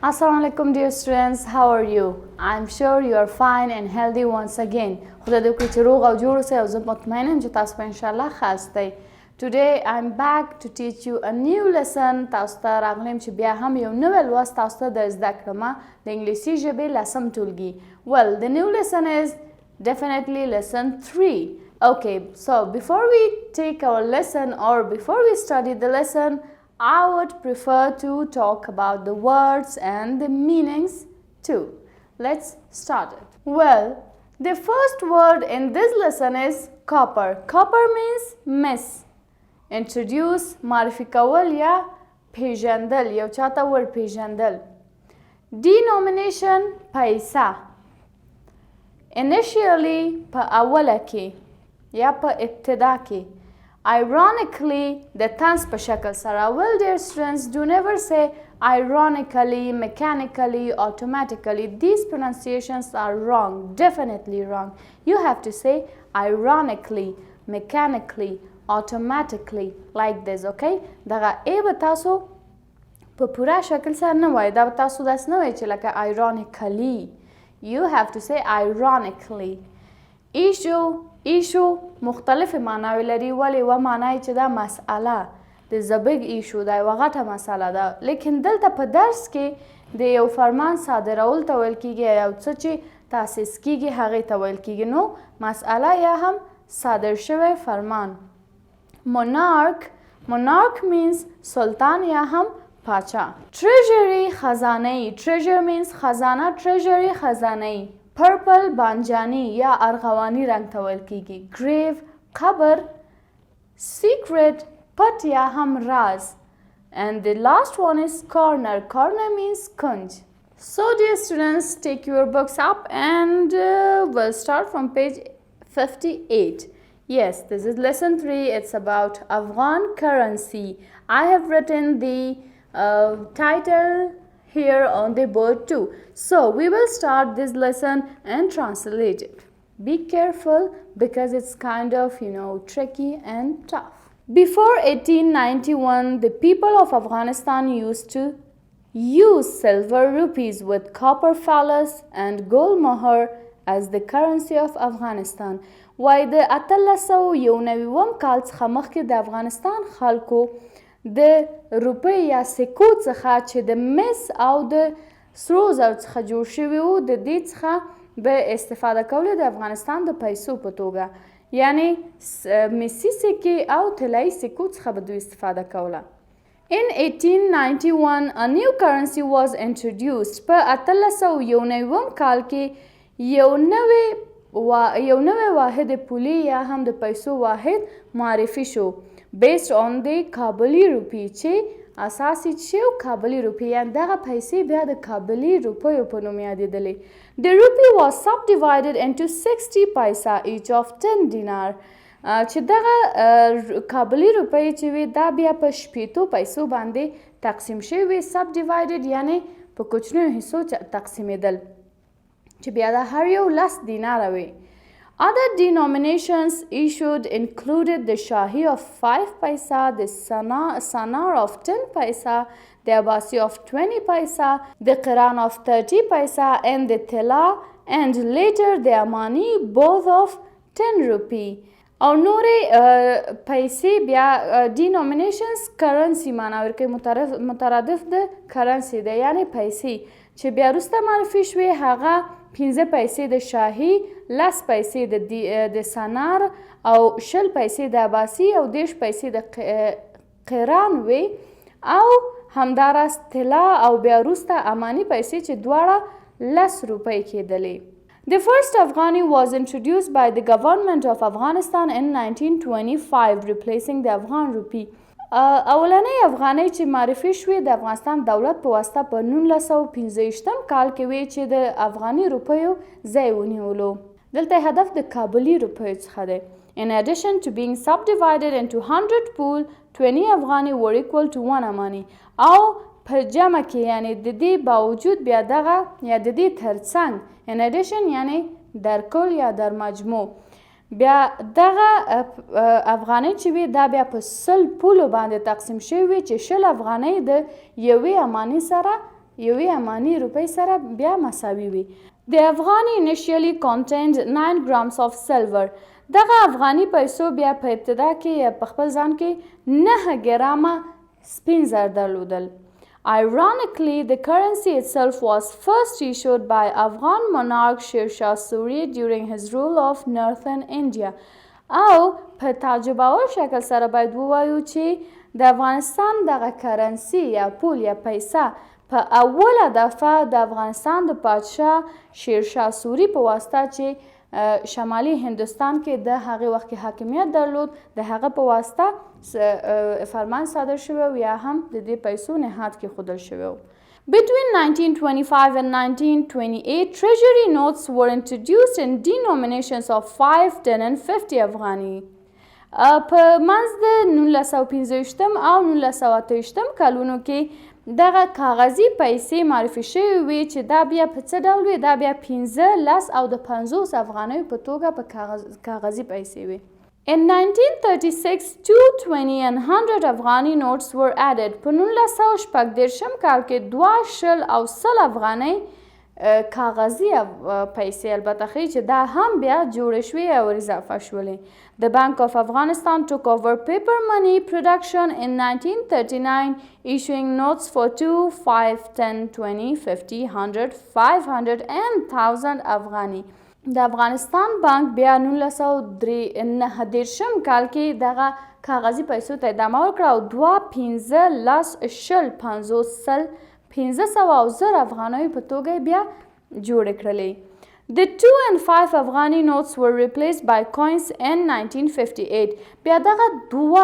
Assalamu alaikum dear students, how are you? I'm sure you are fine and healthy once again. خدا دې وکړي چې روغ او جوړ اوسئ او زه مطمئنه یم چې تاسو به انشاءالله ښه استئ. Today I'm back to teach you a new lesson. تاسو ته راغلی یم چې بیا هم یو نوی لوست تاسو ته در زده کړم د انګلیسي ژبې لسم ټولګي. Well, the new lesson is definitely lesson 3. Okay, so before we take our lesson or before we study the lesson, I would prefer to talk about the words and the meanings too. Let's start it. Well, the first word in this lesson is copper. Copper means miss. Introduce معرفی کول یا پیژندل یو چاته ور پیژندل. Denomination پیسه. Initially په اوله کې یا په ابتدا کې. Ironically, the tense په شکل سره. Well, dear students, do never say ironically, mechanically, automatically. These pronunciations are wrong, definitely wrong. You have to say ironically, mechanically, automatically, like this, okay? دغه ای به تاسو په پوره شکل سره نه وایي. دا به تاسو داسې نه وایي چې لکه ironically. You have to say ironically. ایشو مختلفې معناوې لري. ولې یوه معنا یې چې دا مسئله د زبګ ایشو دا یوه غټه مسئله ده. لیکن دلته په درس کې د یو فرمان صادرول ته ویل کېږي، یو څه چې تاسیس کېږي هغې ته ویل کېږي. نو مسئله یا هم صادر شوی فرمان. monarch means سلطان یا هم پاچا. treasury خزانه. treasure means خزانه. treasury خزانه. purple بانجانی یا ارغوانی رنگ ته ویل کېږي. grave قبر. secret پټ یا هم راز. and the last one is corner. corner means کنج. So dear students, take your books up and we'll start from page 58. Yes, this is lesson 3. It's about Afghan currency. I have written the title here on the board too. So we will start this lesson and translate it. Be careful because it's kind of, tricky and tough. Before 1891, the people of Afghanistan used to use silver rupees with copper phallus and gold mohr as the currency of Afghanistan. وای د 1891 کال څخه مخکې د افغانستان خلکو د روپۍ یا سکو څخه چې د مس او د سرو زرو څخه جوړ شوي وو د دې څخه به استفاده کوله د افغانستان د پیسو په توګه. یعنی مسي سکې او طلایي سکو څخه به دوی استفاده کوله. In 1891 a new currency was introduced. په 1891 کال کې یو نوی واحد پولی یا هم د پیسو واحد معرفي شو. based on the کابلی روپی چې اساسي چې کابلی روپی یعنی دغه پیسې بیا د کابلی روپیو په نوم یادېدلې. The rupee was subdivided into 60 paisa each of 10 dinar. چې دغه کابلی روپی چې وي دا بیا په شپېتو پیسو باندې تقسیم شوي وي. subdivided یعنی په کوچنیو حصو تقسیمېدل چې بیا دا هر یو 10 دیناره وي. Other denominations issued included the Shahi of 5 paisa, the Sanar of 10 paisa, the Abbasi of 20 paisa, the Quran of 30 paisa, and the Tela, and later the Amani, both of 10 rupee. او نورې پیسې بیا denominations currency معنا ورکوي، مترادف د currency ده یعنی پیسې چې بیا وروسته معرفي شوې هغه 15 پیسې د شاهي، 10 پیسې د سنار او 20 پیسې د عباسي او 10 پیسې د قران وي او همداراز طلا او بیا وروسته اماني پیسې چې دواړه 10 روپۍ کېدلې. The first Afghani was introduced by the government of Afghanistan in 1925, replacing the Afghan rupee. اولنۍ افغانۍ چې معرفي شوې د افغانستان دولت په واسطه په 1915 کال کې وې چې د افغاني روپیو ځای ونیولو. دلته هدف د کابلي روپیو څخه دی. In addition to being subdivided into 100 pool, 20 افغاني were equal to 1 اماني. او په جمع کې یعنی د دې باوجود بیا دغه یا د دې ترڅنګ in addition یعنی در کل یا در مجموع بیا دغه افغانۍ چې وي دا بیا په 100 پولو باندې تقسیم شوي وي چې 100 افغانۍ د یوې اماني سره یوې افغاني روپۍ سره بیا مساوي وي. The افغاني initially contained 9 grams of silver. دغه افغاني پیسو بیا په ابتدا کې په خپل ځان کې 9 ګرامه سپین زر درلودل. Ironically, the currency itself was first issued by Afghan monarch Sher Shah Suri during his rule of northern India. او په تعجباور شکل سره باید ووایو چې د افغانستان دغه کرنسي یا پول یا پیسه په اوله دفعه د افغانستان د پادشاه شیرشاه سوري په واسطه چې شمالي هندوستان کې د هغې وخت کې حاکمیت درلود د هغه په واسطه فرمان صادر شوی یا هم د دې پیسو نهاد کېښودل شوی. Between 1925 and 1928, treasury notes were introduced in denominations of 5, 10 and 50 افغاني. په منځ د 1915 او 1928 کلونو کې دغه کاغذي پیسې معرفي شوې وې چې دا بیا په څه ډول وې؟ دا بیا 15، 10 او د 50 افغانیو په توګه په کاغذي پیسې وې. In 1936, 220 and 100 افغاني notes were added. په 1940 کال کې 20 او 100 افغانۍ کاغذي پیسې البته ښیي چې دا هم بیا جوړې شوې او اضافه شولې. The Bank of Afghanistan took over paper money production in 1939, issuing notes for 2, 5, 10, 20, 50, 100, 500 and 1000 افغاني. د افغانستان بانک بیا 1939 کال کې دغه کاغذي پیسو ته ادامه ورکړه او 2، 15، 10، 20، 50، 100، 500 او 1000 افغانیو په توګه بیا جوړې کړلې. The 2 and 5 افغاني notes were replaced by coins in 1958. بیا دغه 2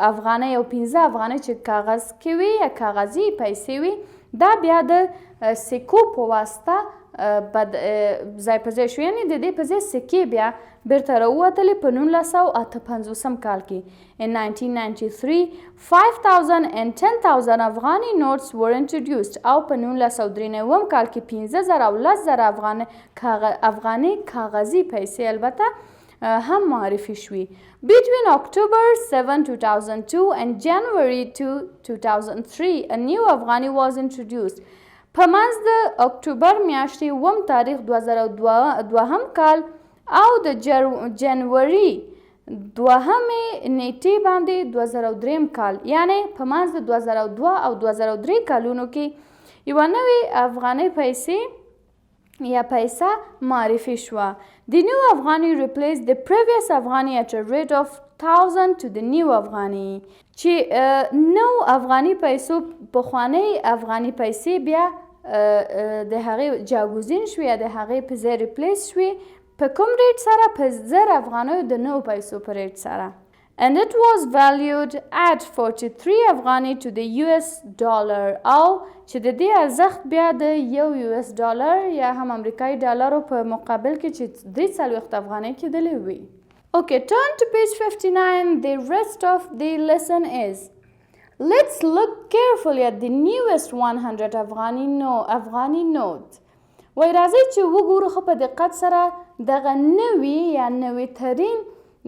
افغانۍ او 15 افغانۍ چې کاغذ کې وي یا کاغذي پیسې وي دا بیا د سکو په واسطه ځای په ځای شو، یعنې د دې په ځای سکې بیا بیرته راووتلې په 1958 کال کې. In 1993, 5,000 and 10,000 افغاني notes were introduced او په 1993 کال کې 15,000 او 10,000 افغاني کاغذي پیسې البته هم معرفي شوي. Between October 7, 2002 and January 2, 2003, a new Afghani was introduced. په منځ د اکتوبر میاشتې 1 تاریخ 2002 کال او د جنوري 2 نیټې باندې 2003 کال، یعنی په منځ د 2002 او 2003 کالونو کې یوه نوې افغانۍ پیسې یا پیسه معرفي شوه. The new Afghani replaced the previous Afghani at a rate of 1000 to the new Afghani. چې نو افغاني پیسو پخوانۍ افغاني پیسې بیا د هغې جاګوزین شوې یا د هغې په ځای ریپلیس شوې په کوم ریټ سره؟ په 1000 افغانیو د نوو پیسو په ریټ سره. And it was valued at 43 افغاني to the US dollar او چې د دې ارزښت بیا د US ډالر یا هم امریکایي ډالرو په مقابل کې چې 43 افغانۍ کېدلې وي. Okay, turn to page 59. The rest of the lesson is, let's look carefully at the newest 100 Afghani note. وای راځئ چې وګورو ښه په دقت سره دغه نوي یا نوې ترین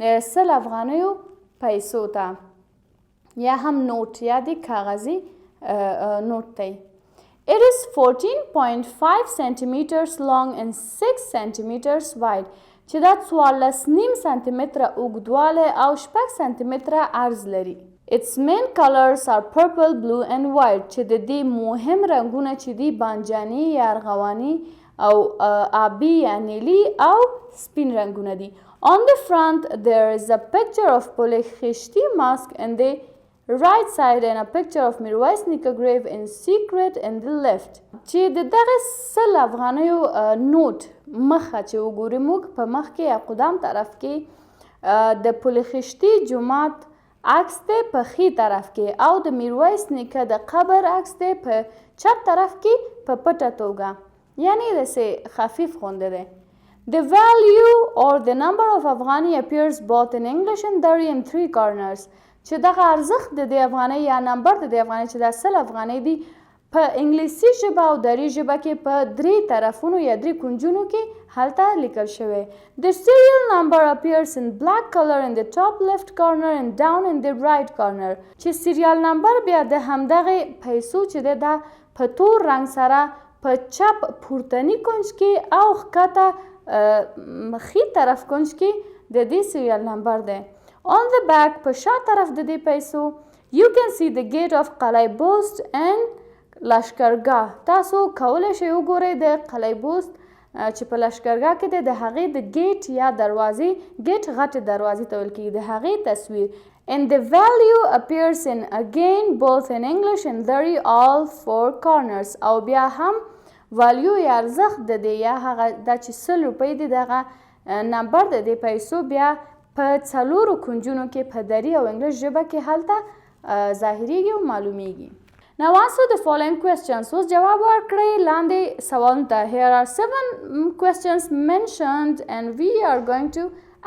100 افغانیو پیسو ته یا هم نوٹ یا د کاغذي نوٹ دی. It is 14.5 centimeters long and 6 centimeters wide. چې دا 14.5 سانتي متره اوږدوالی او 6 سانتي متره عرض لري. Its main colors are purple, blue and white. چې د دې مهم رنګونه چې دي بانجاني یا ارغواني او آبي یا نیلي او سپین رنګونه دي. On the front there is a picture of پلخشتي mask in the right side and a picture of میرویس نیکه grave in secret in the left. چې د دغه 100 افغانیو نوٹ مخه چې وګورو موږ په مخ کې یا قدام طرف کې د پلخشتي جومات عکس دی په ښي طرف کې او د میرویس نیکه د قبر عکس دی په چپ طرف کې په پټه توګه، یعنی داسې خفیف غونده دی. The value or the number of Afghani appears both in English and Dari in 3 corners. چې دغه ارزښت د دې افغانۍ یا نمبر د دې افغانۍ چې دا 100 افغانۍ دي په انګلیسي ژبه او دري ژبه کې په 3 طرفونو یا 3 کنجونو کې هلته لیکل شوی. The serial number appears in black color in the top left corner and down in the right corner. چې سیریال نمبر بیا د همدغه پیسو چې دا په تور رنګ سره په چپ پورتني کونج کې او ښکته ښي طرف کونج کې د دې سیریل نمبر دی. On the back په شا طرف د دې پیسو you can see the gate of قلعه بست and لشکرګاه. تاسو کولی شئ وګورئ د قلعه بست چې په لشکرګاه کې دی د هغې د ګیټ یا دروازې ګیټ غټې دروازې ته ویل کېږي د هغې تصویر. And the value appears in again both in English and Dari all four corners. او بیا هم والیو یا ارزښت د دې یا هغه دا چې 100 روپۍ دی دغه نمبر د دې پیسو بیا په 4 کنجونو کې په دری او انګلیش ژبه کې هلته ظاهریږي او معلومیږي. Now answer the following questions. اوس جواب ورکړئ لاندې سوالونو ته. Here are 7 questions mentioned and we are going to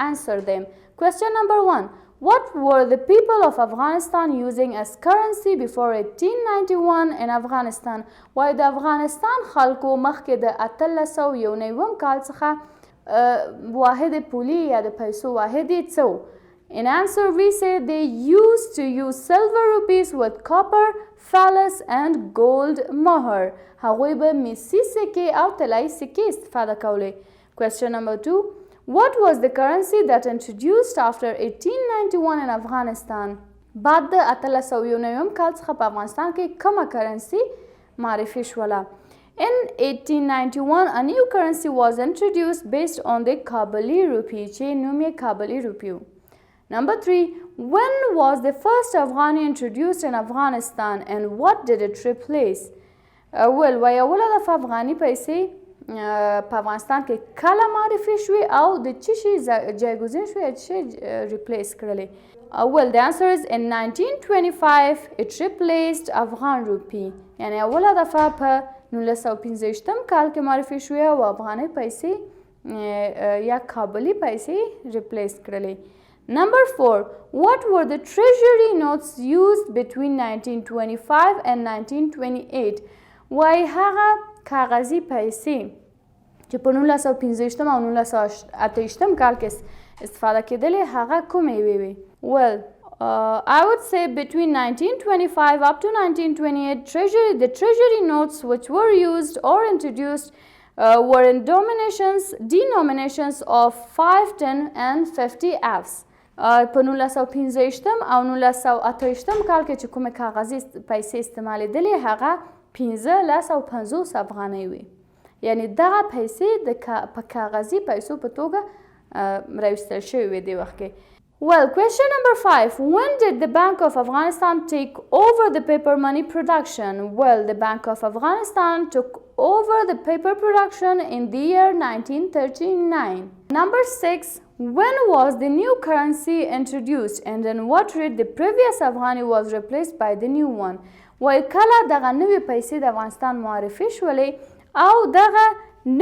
answer them. Question number 1. What were the people of Afghanistan using as currency before 1891 in Afghanistan? وای د افغانستان خلکو مخکې د 1891 کال څخه واحد پولي یا د پیسو واحد یې څه و؟ In answer we say they used to use silver rupees with copper, phallus and gold moher. هغوی به میسي سکې او طلایي سکې استفاده کولې. Question number 2. What was the currency that introduced after 1891 in Afghanistan? بعد د 1891 کال څخه په افغانستان کې کومه کرنسي معرفي شوله؟ In 1891 a new currency was introduced based on the Kabuli rupee چې نوم یې کابلي روپی و. Number 3. When was the first Afghani introduced in Afghanistan and what did it replace? وای اوله دفعه افغاني پیسې په افغانستان کې کله معرفي شوې او د څه شي جایګزین شوې څه شي ریپلیس کړلې؟ Well, the answer is in 1925 it replaced Afghan rupee. یعنی اوله دفعه په 1915 کال کې معرفي شوې او افغاني پیسې یا کابلي پیسې ریپلیس کړلې. Number 4. What were the treasury notes used between 1925 and 1928? وای هغه کاغذي پیسې چې په 1915 او 1928 کال کې استفاده کېدلې هغه کومې وې؟ Well, I would say between 1925 up to 1928 the treasury notes which were used or introduced were in denominations of 5, 10 and 50 Fs. په 1915 او 1928 کال کې چې کومې کاغذي پیسې استعمالېدلې هغه 15 او 50 افغانۍ وې. یعنی دغه پیسې په کاغذي پیسو په توګه راویستل شوې وې دې وخت کې. Well, question number 5. When did the Bank of Afghanistan take over the paper money production? Well, the Bank of Afghanistan took over the paper production in the year 1939. Number 6. When was the new currency introduced and in what rate the previous Afghani was replaced by the new one? وای کله دغه نوې پیسې د افغانستان معرفي شولې او دغه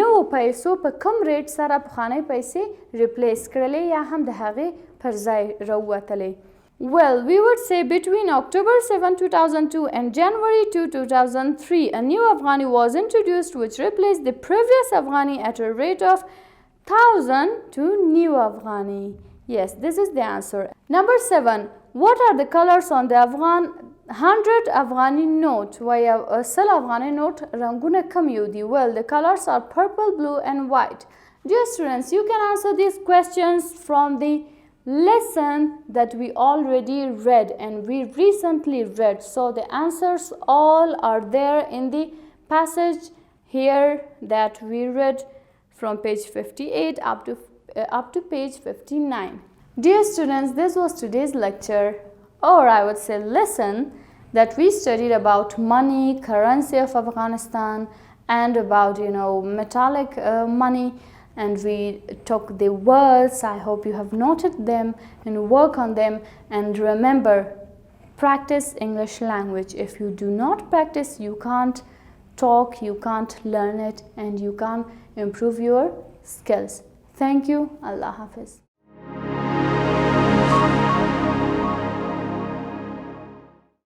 نوو پیسو په کوم ریټ سره پخوانۍ پیسې ریپلیس کړلې یا هم د هغې پر ځای راووتلې؟ Well, we would say between October 7, 2002 and January 2, 2003 a new Afghani was introduced which replaced the previous Afghani at a rate of 1000 to new Afghani. Yes, this is the answer. Number 7. What are the colors on the 100 Afghani note? Why a 100 Afghani note ranguna kam yau di? Well, the colors are purple, blue and white. Dear students, you can answer these questions from the lesson that we already read and we recently read. So the answers all are there in the passage here that we read from page 58 up to page 59. Dear students, this was today's lecture, or I would say lesson, that we studied about money, currency of Afghanistan, and about metallic money, and we took the words. I hope you have noted them and work on them, and remember, practice English language. If you do not practice, you can't talk, you can't learn it, and you can't improve your skills. Thank you. Allah Hafiz.